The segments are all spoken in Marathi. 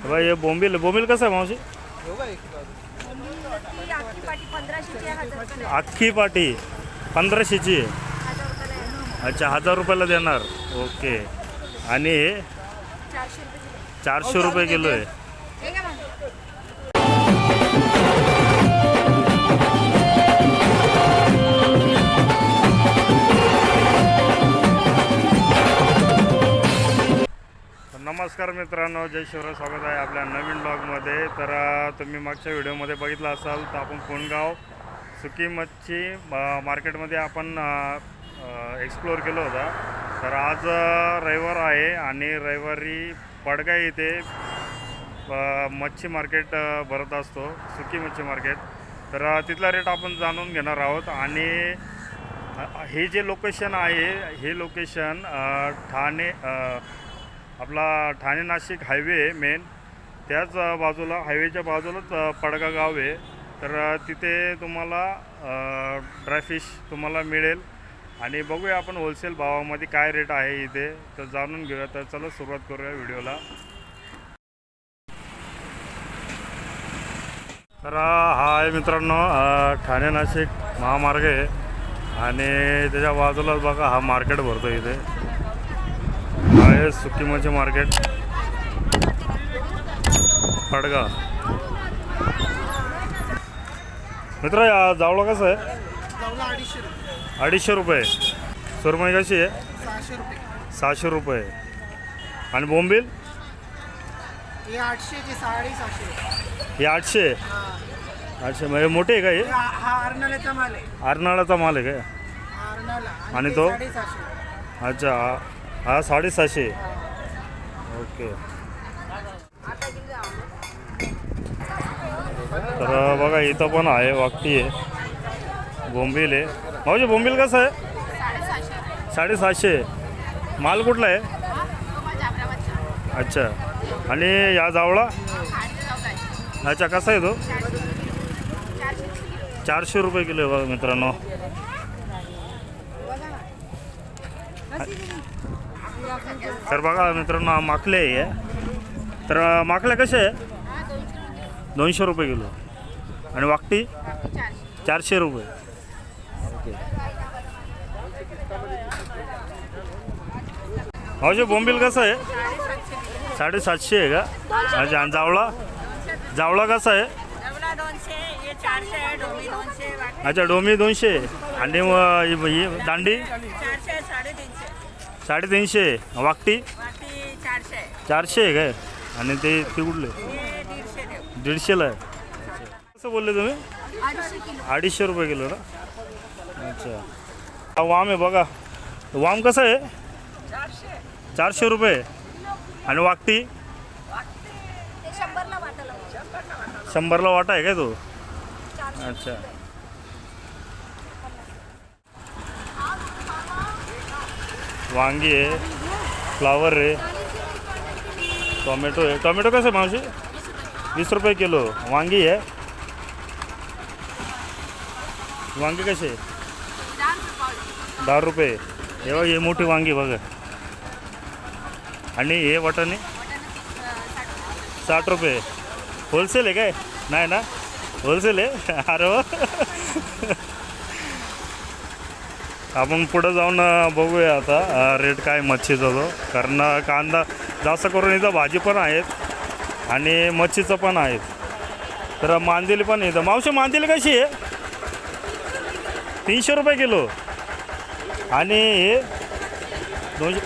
भाई ये बोंबील बोंबील कसं आहे मावशी? अख्खी पाटी 1500ची आहे. अच्छा 1000 रुपयाला देणार. ओके. आणि हे 400 रुपये किलो आहे. नमस्कार मित्रांनो, जय शिवराय. स्वागत आहे आपल्या नवीन ब्लॉगमध्ये. तर तुम्ही मागच्या व्हिडिओमध्ये बघितलं असाल तर आपण कोणगाव सुकी मच्छी मार्केटमध्ये आपण एक्सप्लोअर केलं होता. तर आज रविवार आहे आणि रविवारी पडगा येथे मच्छी मार्केट भरत असतो, सुकी मच्छी मार्केट. तर तिथला रेट आपण जाणून घेणार आहोत. आणि हे जे लोकेशन आहे हे लोकेशन ठाणे आपला ठाणे नाशिक हायवे मेन त्याच बाजूला, हायवेच्या बाजूलाच पडगा गाव आहे. तर तिथे तुम्हाला ड्रायफिश तुम्हाला मिळेल. आणि बघूया आपण होलसेल भावामध्ये काय रेट आहे इथे, तर जाणून घेऊया. तर चला सुरुवात करूया व्हिडिओला. तर हा आहे मित्रांनो ठाणे नाशिक महामार्ग आहे आणि त्याच्या बाजूलाच बघा हा मार्केट भरतो. इथे आहे सुकी मच्छी मार्केट पडगा. मित्र जावळा कसं आहे? 250 रुपये. सुरमई कशी आहे? 600 रुपये. आणि बोंबील? हे 800 ते 750. हे 800. अच्छा, म्हणजे मोठे आहे का हे? हा अर्नाळ्याचा माल आहे. अर्नाळाचा माल आहे का? अर्नाळा. आणि तो? 750. अच्छा, हा 750. ओके. तर बघा इथं पण आहे, वाकटी आहे, बोंबील आहे. भाऊजी बोंबील कसं आहे? 750. माल कुठला आहे? अच्छा. आणि या जावळा? अच्छा, कसा आहे तो? 400 रुपये किलो आहे बघा मित्रांनो. तर बघा मित्रांनो माकले आहे. तर माकल्या कशा आहे? 200 रुपये किलो. आणि वाकटी 400 रुपये. ओके. भाऊजी बोंबील कसं आहे? 750 आहे का? अच्छा. आणि जावळा? जावळा कसा आहे? अच्छा, डोमी 200. आणि दांडी 350. वाकटी 400 आहे काय? आणि ते कुठले? 150ला आहे. कसं बोलले तुम्ही? 250 रुपये किलो ना? अच्छा. हा वाम आहे बघा. वाम कसं आहे? 400 रुपये. आणि वाकटी 100ला वाटा आहे काय तो? अच्छा. वांगी आहे, फ्लावर आहे, टोमॅटो आहे. टोमॅटो कसं आहे मावशी? 20 रुपये किलो. वांगी आहे. वांगी कसे? 10 रुपये. हे बघ, हे मोठी वांगी बघा. आणि हे वाटाणे 60 रुपये. होलसेल आहे काय? नाही ना, होलसेल आहे. अरे वा. आपण पुढं जाऊन बघूया आता रेट काय मच्छीचा तो. कारण कांदा जास्त करून इथं भाजी पण आहेत आणि मच्छीचं पण आहेत. तर मांदेली पण इथं. मावशी मांदेली कशी आहे? 300 रुपये किलो. आणि हे 200.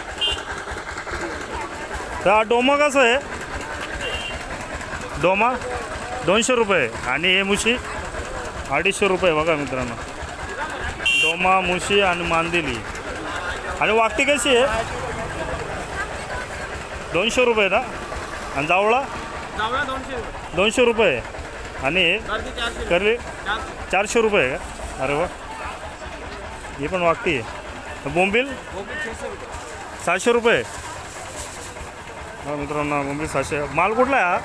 तर डोमा कसं आहे? डोमा 200 रुपये. आणि हे मुशी 250 रुपये बघा मित्रांनो. डोमा, मुशी आणि मांदेली. आणि वाकटी कशी आहे? 200 रुपये ना? आणि जावळा 200 रुपये. आणि करली 400 रुपये का? अरे वा. ही पण वाकटी आहे. बोंबील 700 रुपये. हा मित्रांनो बोंबील 700. माल कुठला आहे हा?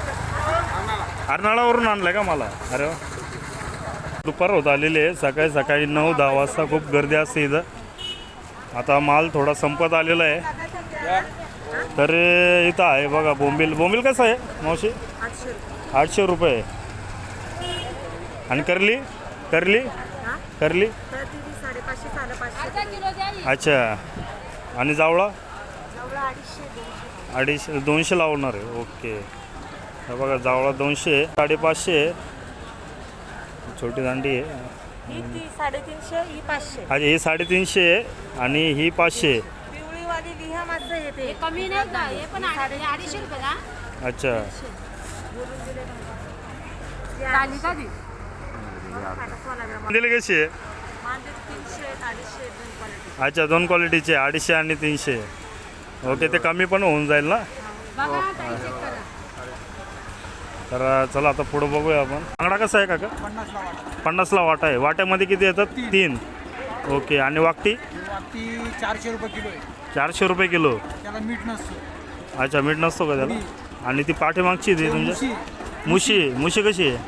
अर्नाळावरून आणला आहे का मला? अरे वा. दुपार होत आलेली आहे. सकाळी 9-10 वाजता खूप गर्दी असते इथं. आता माल थोडा संपत आलेला आहे. तर इथं आहे बघा बोंबील. बोंबील कसं आहे मावशी? 800 रुपये. आणि करली करली करली अच्छा. आणि जावळा 250 200 लावणार आहे. ओके. हे बघा जावळा 200 550. छोटी दांडी आहे. ही 350 ही 500. अच्छा ही 350 आणि ही 500. पिवळीवाली लिहा माझं येते कमी नाही का हे पण 250 रुपये का. अच्छा झाली का ती दिली कशी आहे? 300 250 दोन क्वालिटी. अच्छा 2 क्वालिटीचे 250 आणि 300. ओके ते कमी पण होऊन जाईल ना. बघा ताई चेक करा. तर चला आता पुढं बघूया आपण. बांगडा कसा आहे काका? 50ला वाटा आहे. वाट्यामध्ये किती येतात? 3. ओके. आणि वाकटी? वाटी 400 रुपये किलो आहे. 400 रुपये किलो. त्याला मीठ नसतो. अच्छा मीठ नसतो का त्याला? आणि ती पाठीमागची ती तुमच्या मुशी मुशी कशी आहे?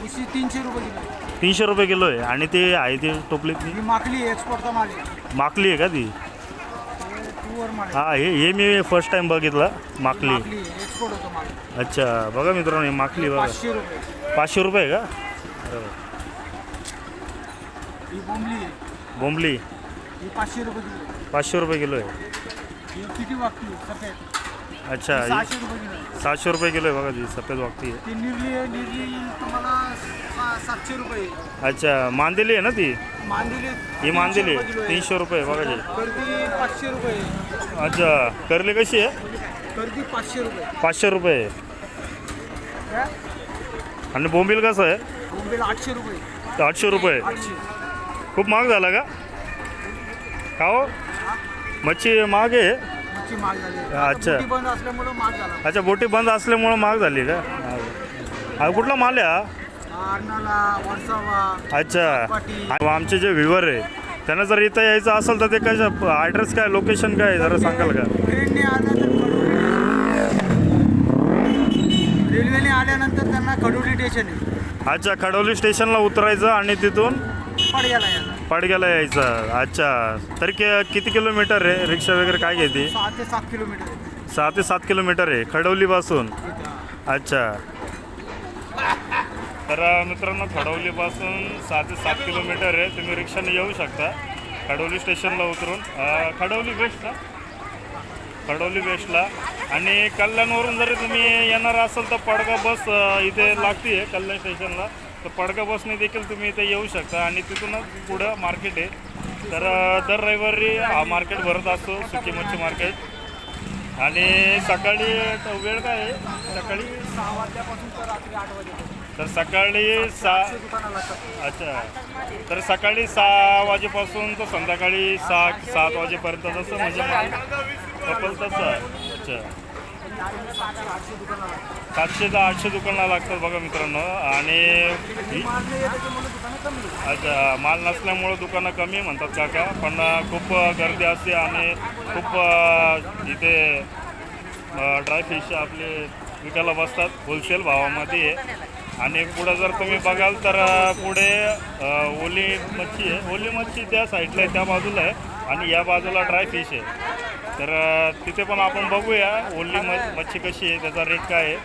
उशी 300 रुपये किलो आहे. 300 रुपये किलो आहे. आणि ती आहे ती टोपलीतली ही माकली एक्सपोर्टचा माल आहे. माकली आहे का ती? टूवर माल आहे. हां हे मी फर्स्ट टाइम बघितलं माकली. माकली एक्सपोर्ट होतो माल. अच्छा बघा मित्रांनो ही माकली बघा 500 रुपये. 500 रुपये का? ही बोंबली आहे. बोंबली ही 500 रुपये किलो आहे. 500 रुपये किलो आहे. ही किती वाकली सफेद अच्छा ही 600 रुपये किलो आहे. 700 रुपये किलो आहे बघा ती सफेद वाकटी आहे. ती निर्ली आहे. निर्ली तुम्हाला 700 रुपये आहे. अच्छा मांदेली आहे ना ती? मांदिली ही मांदेली 300 रुपये किलो आहे. 300 रुपये बघा जी. कर्दी 500 रुपये आहे. अच्छा करली कशी आहे? कर्दी 500 रुपये. 500 रुपये आहे. काय? आणि बोंबील कसं आहे? बोंबील 800 रुपये. 800 रुपये. 800. खूप महाग झाला का हो? मच्छी महाग आहे. मच्छी महाग झाली. अच्छा. बोटी बंद असल्यामुळं महाग झाला. अच्छा बोटी बंद असल्यामुळं महाग झाली का? हा कुठला माल आहे हा? अर्नाला वर्सावा. अच्छा. पाटी. आणि आमचे जे व्ह्युअर आहे त्यांना जर इथं यायचं असेल तर ते कसं ॲड्रेस काय लोकेशन काय जरा सांगाल का? ट्रेनने रेल्वेने आल्यानंतर त्यांना खडोली स्टेशन आहे. अच्छा खडोली स्टेशनला उतरायचं आणि तिथून पडग्याला यायला. पडग्याला यायचं. अच्छा तरी किती किलोमीटर आहे? रिक्षा वगैरे काय घेते? 6 ते 7 किलोमीटर आहे. 6 ते 7 किलोमीटर आहे खडवलीपासून. इथं. अच्छा. तर मित्रांनो खडवलीपासून 6 ते 7 किलोमीटर आहे. तुम्ही रिक्षाने येऊ शकता खडवली स्टेशनला उतरून. खडवली वेस्टला खडवली वेस्टला. आणि कल्याणवरून जरी तुम्ही येणार असाल तर पडगा बस इथे लागते आहे कल्याण स्टेशनला. तर पडगा बसने देखील तुम्ही इथे येऊ शकता. आणि तिथूनच पुढं मार्केट आहे. तर दर रविवारी हा मार्केट भरत असतो सुकी मच्छी मार्केट. आणि सकाळी वेळ काय आहे? सकाळी 6 वाजल्यापासून तर रात्री 8 वाजेपर्यंत. तर सकाळी 6. दुकानाला लागतात. अच्छा तर सकाळी 6 वाजेपासून तर संध्याकाळी 7 वाजेपर्यंत जसं म्हणजे कपल तसं आहे. अच्छा 800 दुकानाला लागतात. 700 ते 800 दुकानं लागतात बघा मित्रांनो. आणि माल नाही येत त्याच्यामुळे दुकानं कमी होतात. अच्छा माल नसल्यामुळं दुकानं कमी म्हणतात काका. पण खूप गर्दी असते आणि खूप इथे ड्रायफिश आपले विकायला बसतात होलसेल भावामध्ये. आणि पुढं जर तुम्ही बघाल तर पुढे ओली मच्छी आहे. ओली मच्छी त्या साईडला आहे त्या बाजूला आहे आणि या बाजूला ड्रायफिश आहे. तर तिथे पण आपण बघूया ओली मच्छी कशी आहे त्याचा रेट काय आहे.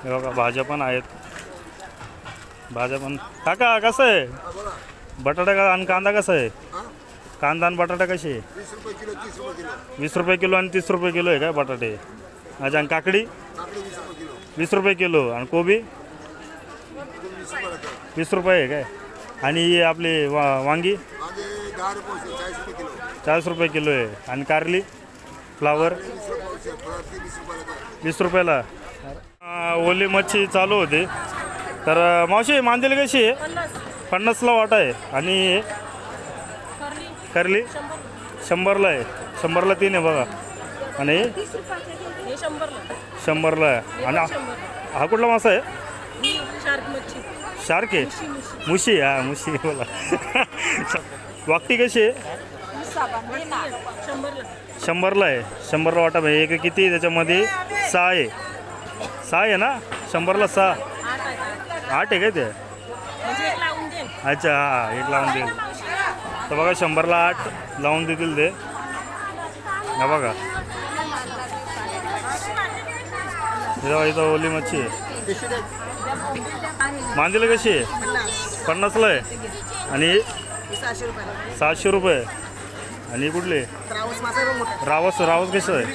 हे बघा भाज्या पण आहेत. भाज्या पण काका कसं आहे? बटाटा का आणि कांदा कसा आहे? कांदा आणि बटाटा कसे आहे? 20 रुपये किलो आणि 30 रुपये किलो आहे काय बटाटे? अच्छा आणि काकडी 20 रुपये किलो. आणि कोबी 20 रुपये आहे काय? आणि आपली वांगी 40 रुपये किलो आहे. आणि कारली फ्लावर 20 रुपयाला. ओली मच्छी चालू होते. तर मावशी मांदेली कशी आहे? 50ला वाटा आहे. आणि करली 100ला आहे. 100ला 3 आहे बघा. आणि 100ला आहे. आणि हा कुठला मासा आहे? शार्क आहे. मुशी हा मुशी बोला. वाकटी कशी आहे? 100ला आहे. 100ला वाटा भाई. एक किती त्याच्यामध्ये 6 आहे. 6 आहे ना? 100ला 6 8 आहे काय ते? अच्छा हां एक लावून देईल तर बघा 100ला 8 लावून देतील ते हा बघा इथं ओली मच्छी आहे मांदेली कशी आहे 50ला आहे आणि 600 रुपयाला 700 रुपये आणि कुठली रावस मासा आहे बघ मोठा. रावस रावस कसं आहे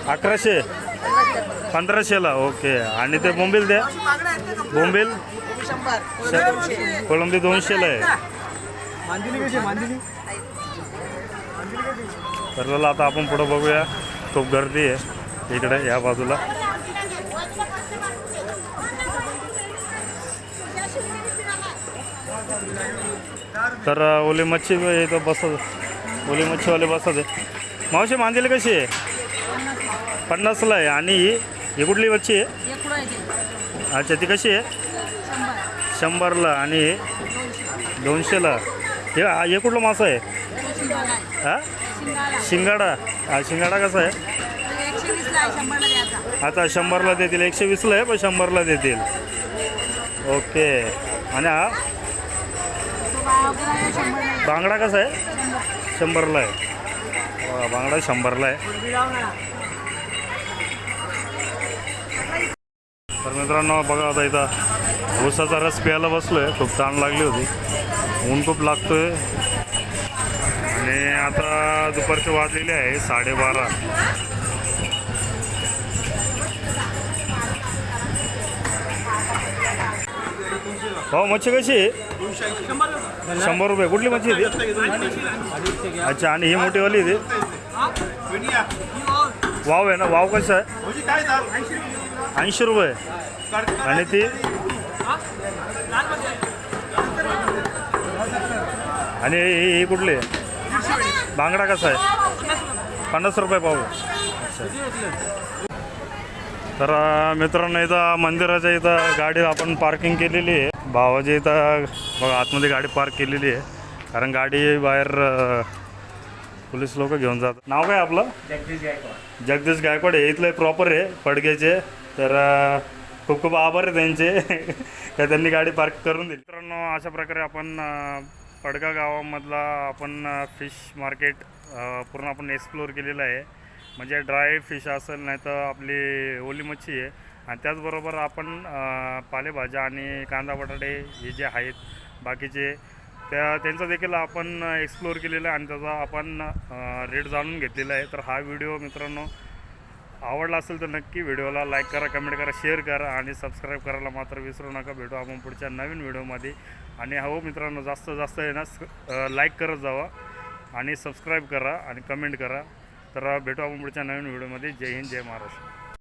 1100 1500ला ओके आणि ते बोंबील द्या बांगडा आहेत का? बोंबील 100 कोलंबी 200ला आहे मांदिली कशी मांदिली तर आता आपण पुढं बघूया खूप गर्दी आहे इकडे या बाजूला तर ओली मच्छी इथं बसत ओली मच्छीवाले बसत आहे मावशी मांदेली कशी आहे 50ला आहे आणि ही कुठली मच्छी आहे अच्छा ती कशी आहे 100ला आणि 200ला हे कुठला मासा आहे हां शिंगाडा हा शिंगाडा कसा आहे आता 100ला देतील 120ला आहे पण 100ला देतील ओके आणि हा बांगडा कसा आहे 100ला आहे बांगडा 100ला आहे तर मित्रांनो बघा आता इथं ऊसाचा रस प्यायला बसलो आहे खूप ताण लागली होती ऊन खूप लागतो आहे आणि आता दुपारचे वाजलेले आहे 12:30 हो मच्छी कशी आहे 100 रुपये कुठली मच्छी आहे ती अच्छा आणि ही मोठीवाली आहे ती वाव आहे ना वाव कसं आहे 80 रुपये आणि ती आणि ही कुठली आहे बांगडा कसा आहे 50 रुपये पाव अच्छा तर मित्रांनो इथं मंदिराच्या इथं गाडी आपण पार्किंग केलेली आहे भावाची इथं बघा आतमध्ये गाडी पार्क केलेली आहे कारण गाडी बाहेर पोलीस लोक घेऊन जातात नाव काय आपलं जगदीश गायकवाड आहे इथले प्रॉपर आहे पडग्याचे तर खूप खूप आभार आहे त्यांचे का त्यांनी गाडी पार्क करून दिली मित्रांनो अशा प्रकारे आपण पडगा गावामधला आपण फिश मार्केट पूर्ण आपण एक्सप्लोअर केलेलं आहे म्हणजे ड्राय फिश असेल नाही तर आपली ओली मच्छी आहे आणि त्याचबरोबर आपण पालेभाज्या आणि कांदा बटाटे हे जे आहेत बाकीचे त्यांचं देखील आपण एक्सप्लोअर केलेलं आहे आणि त्याचा आपण रेट जाणून घेतलेला आहे तर हा व्हिडिओ मित्रांनो आवडला असेल तर नक्की व्हिडिओला लाईक करा कमेंट करा शेअर करा आणि सबस्क्राईब करायला मात्र विसरू नका भेटू आपण पुढच्या नवीन व्हिडिओमध्ये आणि हो मित्रांनो जास्त जास्त आहे ना लाईक करत जावा आणि सबस्क्राईब करा आणि कमेंट करा तर भेटू आपण पुढच्या नवीन व्हिडिओमध्ये जय हिंद जय महाराष्ट्र